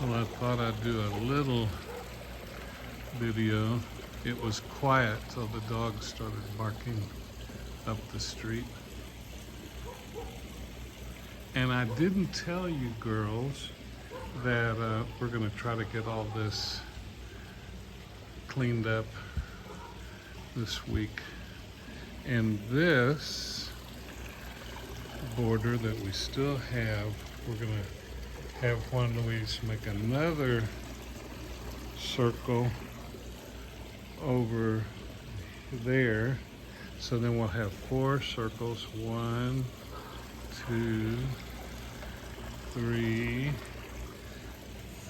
Well, I thought I'd do a little video. It was quiet till the dogs started barking up the street. And I didn't tell you girls that we're gonna try to get all this cleaned up this week. And this border that we still have, we're gonna have Juan Luis make another circle over there. So then we'll have 4 circles. 1, 2, 3,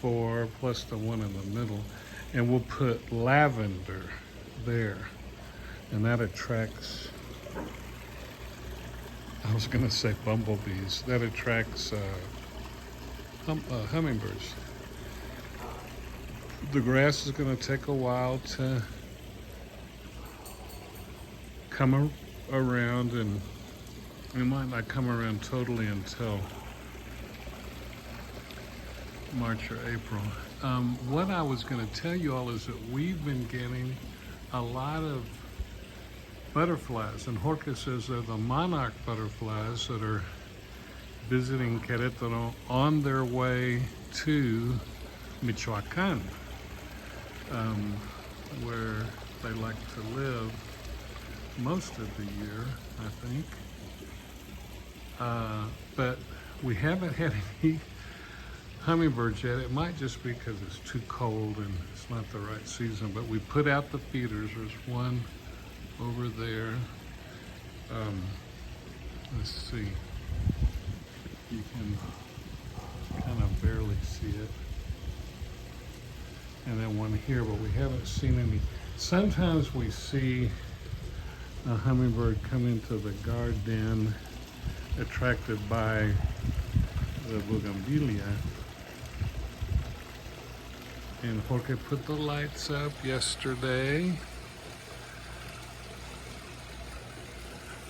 4, plus the one in the middle. And we'll put lavender there. And that attracts, I was gonna say bumblebees. That attracts hummingbirds. The grass is gonna take a while to come around, and it might not come around totally until March or April. What I was gonna tell you all is that we've been getting a lot of butterflies, and Jorge says they're the Monarch Butterflies that are visiting Querétaro on their way to Michoacán, where they like to live most of the year, I think. But we haven't had any hummingbirds yet. It might just be because it's too cold and it's not the right season, but we put out the feeders. There's one over there. Let's see. You can kind of barely see it. And then one here, but we haven't seen any. Sometimes we see a hummingbird come into the garden attracted by the bougainvillea. And Jorge put the lights up yesterday.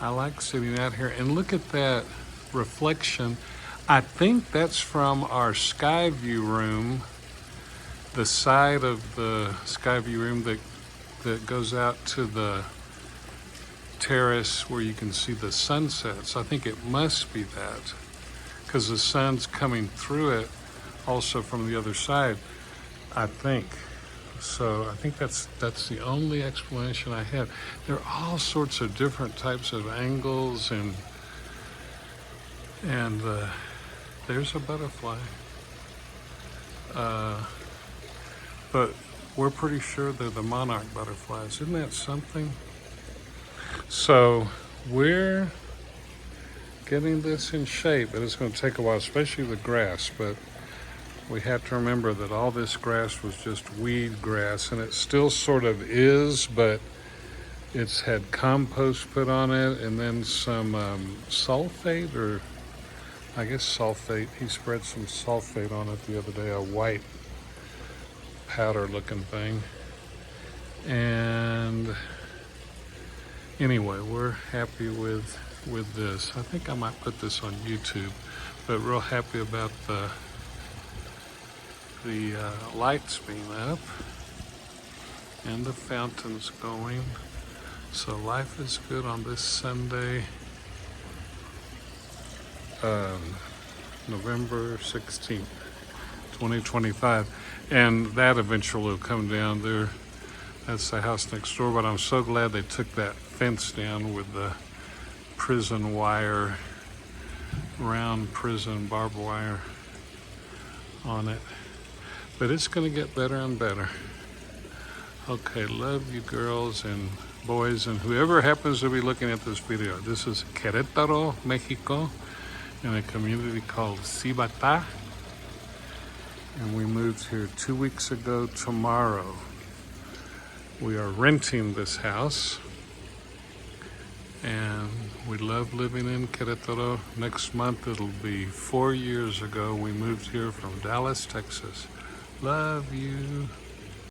I like sitting out here and look at that reflection. I think that's from our sky view room, the side of the sky view room that goes out to the terrace where you can see the sunsets. I think it must be that, because the sun's coming through it also from the other side, I think. So I think that's the only explanation I have. There are all sorts of different types of angles, and there's a butterfly. But we're pretty sure they're the Monarch Butterflies. Isn't that something? So we're getting this in shape, but it's going to take a while, especially the grass. But we have to remember that all this grass was just weed grass, and it still sort of is, but it's had compost put on it, and then some sulfate, or I guess sulfate. He spread some sulfate on it the other day, a white powder looking thing. And anyway, we're happy with this. I think I might put this on YouTube, but real happy about the lights being up and the fountains going. So life is good on this Sunday, November 16th, 2025. And that eventually will come down there. That's the house next door, but I'm so glad they took that fence down with the prison wire, round prison barbed wire on it. But it's gonna get better and better. Okay, love you girls and boys and whoever happens to be looking at this video. This is Querétaro, Mexico, in a community called Cibata. And we moved here 2 weeks ago tomorrow. We are renting this house, and we love living in Querétaro. Next month it'll be 4 years ago we moved here from Dallas, Texas. Love you.